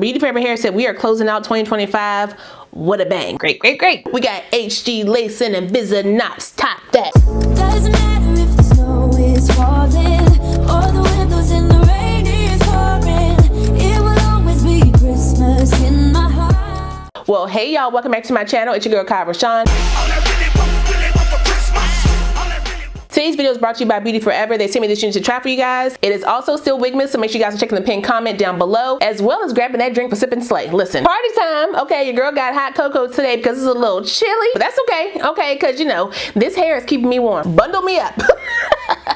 Beauty Forever Hair said we are closing out 2025. What a bang. Great, great, great. We got HD lace and Invis knots. Top that. Doesn't matter if the snow is falling or the windows in the rain is pouring. It will always be Christmas in my heart. Well, hey y'all, welcome back to my channel. It's your girl Kie RaShon. Today's video is brought to you by Beauty Forever. They sent me this unit to try for you guys. It is also still Wigmas, so make sure you guys are checking the pinned comment down below, as well as grabbing that drink for Sip and Slay. Listen, party time. Okay, your girl got hot cocoa today because it's a little chilly, but that's okay. Okay, because you know, this hair is keeping me warm. Bundle me up.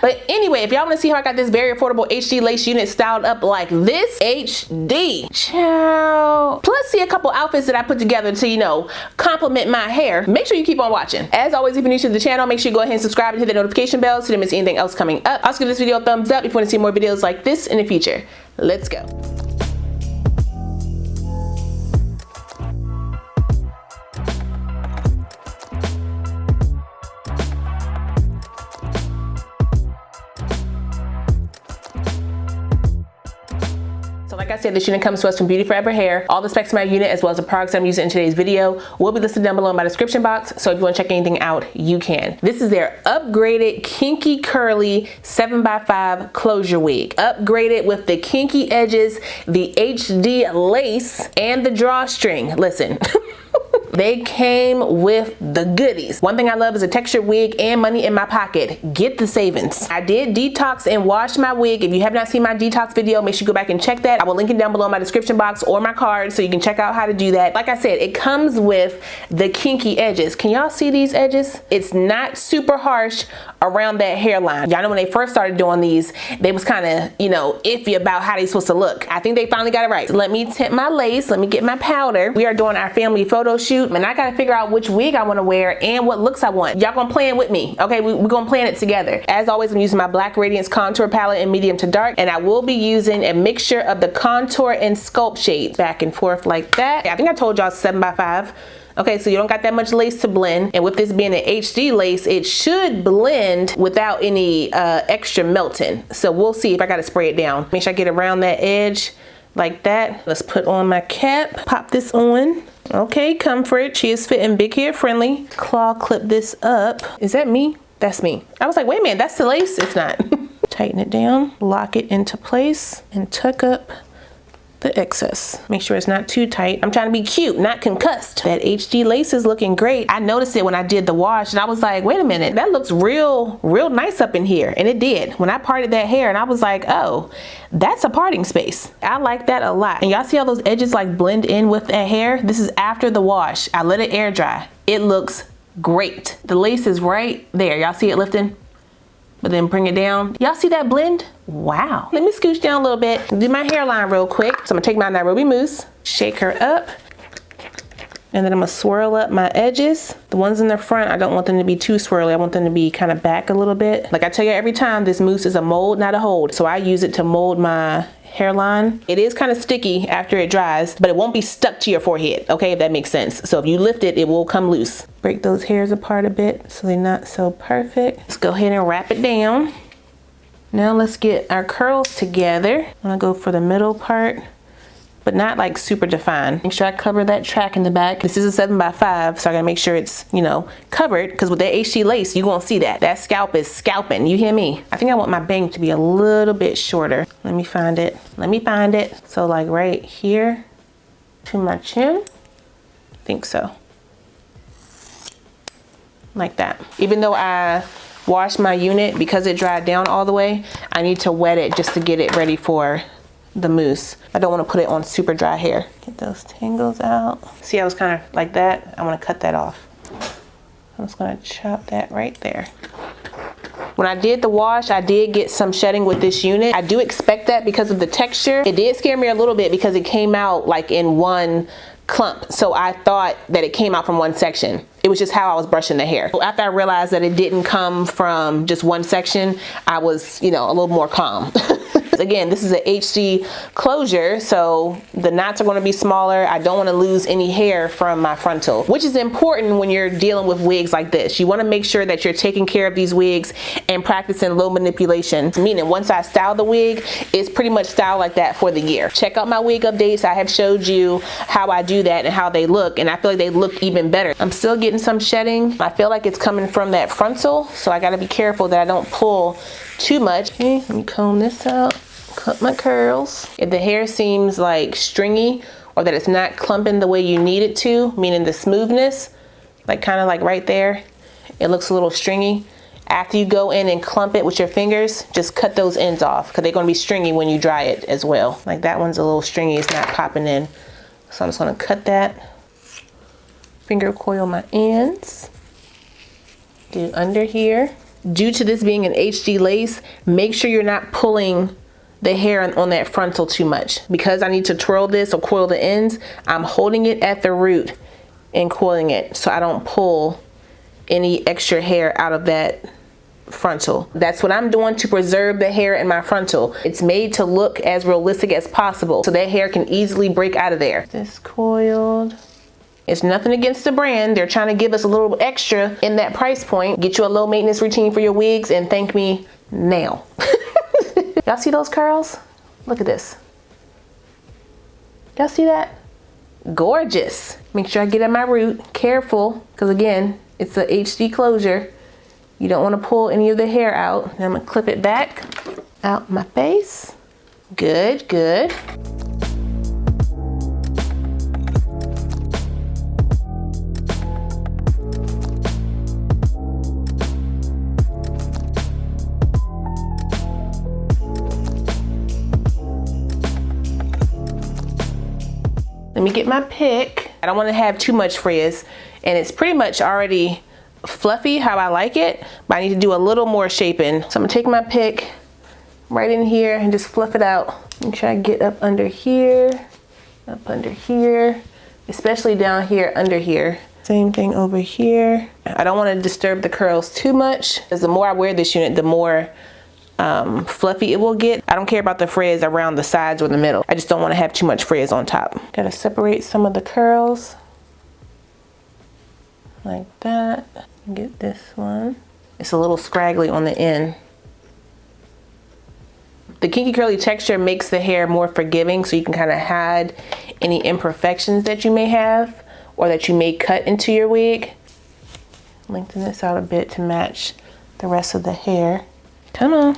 But anyway, if y'all want to see how I got this very affordable HD lace unit styled up like this, HD. Ciao. Plus see a couple outfits that I put together to, you know, complement my hair. Make sure you keep on watching. As always, if you're new to the channel, make sure you go ahead and subscribe and hit the notification bell so you don't miss anything else coming up. Also give this video a thumbs up if you want to see more videos like this in the future. Let's go. Like I said, this unit comes to us from Beauty Forever Hair. All the specs of my unit, as well as the products I'm using in today's video, will be listed down below in my description box. So if you want to check anything out, you can. This is their upgraded Kinky Curly 7x5 closure wig. Upgraded with the Kinky Edges, the HD lace, and the drawstring. Listen. They came with the goodies. One thing I love is a textured wig and money in my pocket. Get the savings. I did detox and wash my wig. If you have not seen my detox video, make sure you go back and check that. I will link it down below in my description box or my card so you can check out how to do that. Like I said, it comes with the Kinky Edges. Can y'all see these edges? It's not super harsh around that hairline. Y'all know when they first started doing these, they was kind of, you know, iffy about how they supposed to look. I think they finally got it right. So let me tint my lace. Let me get my powder. We are doing our family photo shoot, and I gotta figure out which wig I want to wear and what looks I want. Y'all gonna plan with me, okay? We're gonna plan it together. As always, I'm using my Black Radiance contour palette in medium to dark, and I will be using a mixture of the contour and sculpt shades back and forth like that. I think I told y'all 7x5. Okay, so you don't got that much lace to blend, and with this being an HD lace, it should blend without any extra melting. So we'll see if I gotta spray it down. Make sure I get around that edge like that. Let's put on my cap, pop this on. Okay, comfort, she is fitting big hair friendly. Claw clip this up. Is that me? That's me. I was like, wait a minute, that's the lace? It's not. Tighten it down, lock it into place, and tuck up the excess. Make sure it's not too tight. I'm trying to be cute, not concussed. That HD lace is looking great. I noticed it when I did the wash and I was like, wait a minute, that looks real nice up in here. And it did. When I parted that hair and I was like, oh, that's a parting space. I like that a lot. And y'all see how those edges like blend in with that hair? This is after the wash. I let it air dry. It looks great. The lace is right there. Y'all see it lifting? But then bring it down. Y'all see that blend? Wow. Let me scooch down a little bit, do my hairline real quick. So I'm gonna take my Nairobi mousse, shake her up, and then I'm gonna swirl up my edges. The ones in the front, I don't want them to be too swirly. I want them to be kind of back a little bit. Like I tell you every time, this mousse is a mold, not a hold. So I use it to mold my hairline. It is kind of sticky after it dries, but it won't be stuck to your forehead, okay, if that makes sense. So if you lift it, it will come loose. Break those hairs apart a bit so they're not so perfect. Let's go ahead and wrap it down. Now let's get our curls together. I'm gonna go for the middle part, but not like super defined. Make sure I cover that track in the back. This is a 7x5, so I gotta make sure it's, you know, covered, because with that HD lace, you won't see that. That scalp is scalping, you hear me? I think I want my bang to be a little bit shorter. Let me find it. Let me find it. So like right here to my chin. I think so. Like that. Even though I washed my unit, because it dried down all the way, I need to wet it just to get it ready for the mousse. I don't want to put it on super dry hair. Get those tangles out. See, I was kind of like that. I want to cut that off. I'm just going to chop that right there. When I did the wash, I did get some shedding with this unit. I do expect that because of the texture. It did scare me a little bit because it came out like in one clump. So I thought that it came out from one section. It was just how I was brushing the hair. So after I realized that it didn't come from just one section, I was, you know, a little more calm. Again, this is an HD closure, so the knots are going to be smaller. I don't want to lose any hair from my frontal, which is important when you're dealing with wigs like this. You want to make sure that you're taking care of these wigs and practicing low manipulation, meaning once I style the wig, it's pretty much styled like that for the year. Check out my wig updates. I have showed you how I do that and how they look, and I feel like they look even better. I'm still getting some shedding. I feel like it's coming from that frontal, so I got to be careful that I don't pull too much. Okay, let me comb this out, cut my curls. If the hair seems like stringy or that it's not clumping the way you need it to, meaning the smoothness, like kind of like right there, it looks a little stringy. After you go in and clump it with your fingers, just cut those ends off because they're going to be stringy when you dry it as well. Like that one's a little stringy, it's not popping in. So I'm just going to cut that. Finger coil my ends. Do under here. Due to this being an HD lace, make sure you're not pulling the hair on that frontal too much. Because I need to twirl this or coil the ends, I'm holding it at the root and coiling it so I don't pull any extra hair out of that frontal. That's what I'm doing to preserve the hair in my frontal. It's made to look as realistic as possible so that hair can easily break out of there. This coiled. It's nothing against the brand. They're trying to give us a little extra in that price point. Get you a low maintenance routine for your wigs and thank me now. Y'all see those curls? Look at this. Y'all see that? Gorgeous. Make sure I get at my root. Careful, because again, it's a HD closure. You don't want to pull any of the hair out. And I'm going to clip it back out my face. Good, good. Let me get my pick. I don't want to have too much frizz, and it's pretty much already fluffy how I like it, but I need to do a little more shaping. So I'm gonna take my pick right in here and just fluff it out. Make sure I get up under here, especially down here under here. Same thing over here. I don't want to disturb the curls too much, because the more I wear this unit, the more fluffy it will get. I don't care about the frizz around the sides or the middle. I just don't want to have too much frizz on top. Gotta separate some of the curls like that. Get this one. It's a little scraggly on the end. The kinky curly texture makes the hair more forgiving, so you can kind of hide any imperfections that you may have or that you may cut into your wig. Lengthen this out a bit to match the rest of the hair. Come on,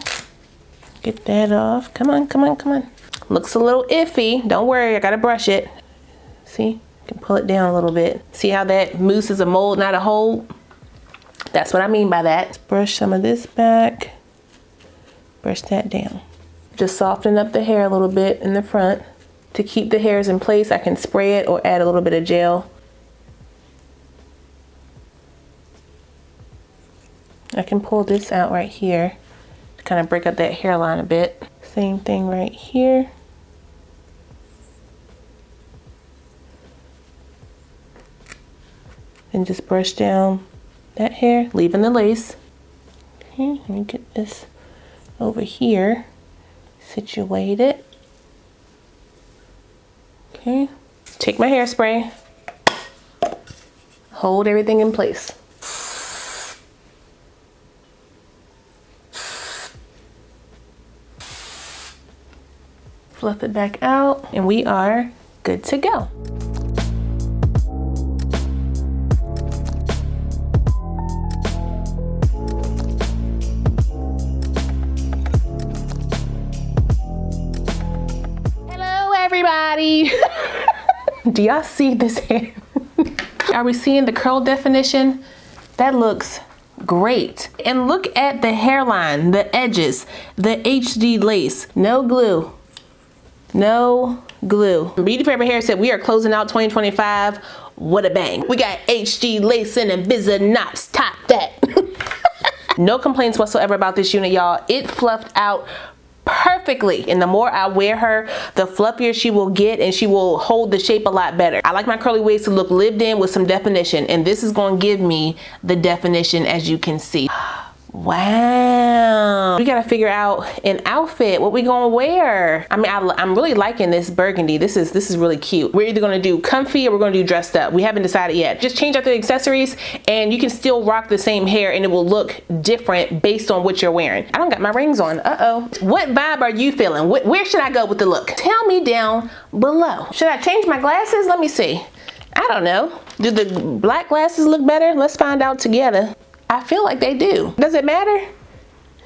get that off. Come on, come on, come on. Looks a little iffy. Don't worry, I gotta brush it. See, I can pull it down a little bit. See how that mousse is a mold, not a hold? That's what I mean by that. Let's brush some of this back. Brush that down. Just soften up the hair a little bit in the front. To keep the hairs in place, I can spray it or add a little bit of gel. I can pull this out right here. Kind of break up that hairline a bit. Same thing right here. And just brush down that hair, leaving the lace. Okay, let me get this over here. Situate it. Okay, take my hairspray. Hold everything in place. Fluff it back out, and we are good to go. Hello, everybody. Do y'all see this hair? Are we seeing the curl definition? That looks great. And look at the hairline, the edges, the HD lace, no glue. No glue. BeautyForeverHair said we are closing out 2025. What a bang. We got HD lacing and bizza knots. Top that. No complaints whatsoever about this unit, y'all. It fluffed out perfectly, and the more I wear her, the fluffier she will get, and she will hold the shape a lot better. I like my curly wigs to look lived in with some definition, and this is going to give me the definition, as you can see. Wow. We gotta figure out an outfit. What we gonna wear? I mean, I'm really liking this burgundy. This is really cute. We're either gonna do comfy or we're gonna do dressed up. We haven't decided yet. Just change out the accessories and you can still rock the same hair and it will look different based on what you're wearing. I don't got my rings on. Uh-oh. What vibe are you feeling? Where should I go with the look? Tell me down below. Should I change my glasses? Let me see. I don't know. Do the black glasses look better? Let's find out together. I feel like they do. Does it matter?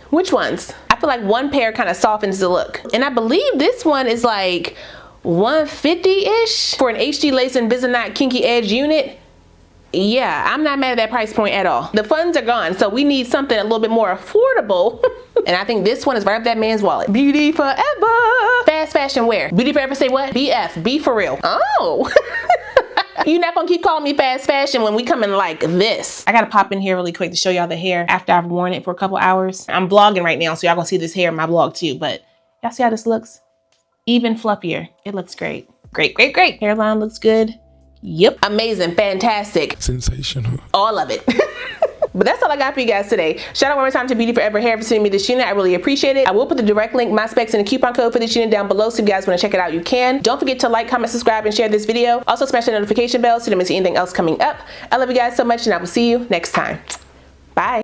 Which ones? I feel like one pair kind of softens the look. And I believe this one is like 150-ish for an HD lace Invisalign Kinky Edge unit. Yeah, I'm not mad at that price point at all. The funds are gone, so we need something a little bit more affordable. And I think this one is right up that man's wallet. Beauty Forever. Fast fashion wear. Beauty Forever say what? BF, be for real. Oh. You're not gonna keep calling me fast fashion when we come in like this. I gotta pop in here really quick to show y'all the hair after I've worn it for a couple hours. I'm vlogging right now, so y'all gonna see this hair in my vlog too, but y'all see how this looks? Even fluffier. It looks great. Great, great, great. Hairline looks good. Yep. Amazing, fantastic. Sensational. All of it. But that's all I got for you guys today. Shout out one more time to BeautyForeverHair for sending me this unit. I really appreciate it. I will put the direct link, my specs, and the coupon code for this unit down below, so if you guys want to check it out, you can. Don't forget to like, comment, subscribe, and share this video. Also smash the notification bell so you don't miss anything else coming up. I love you guys so much, and I will see you next time. Bye.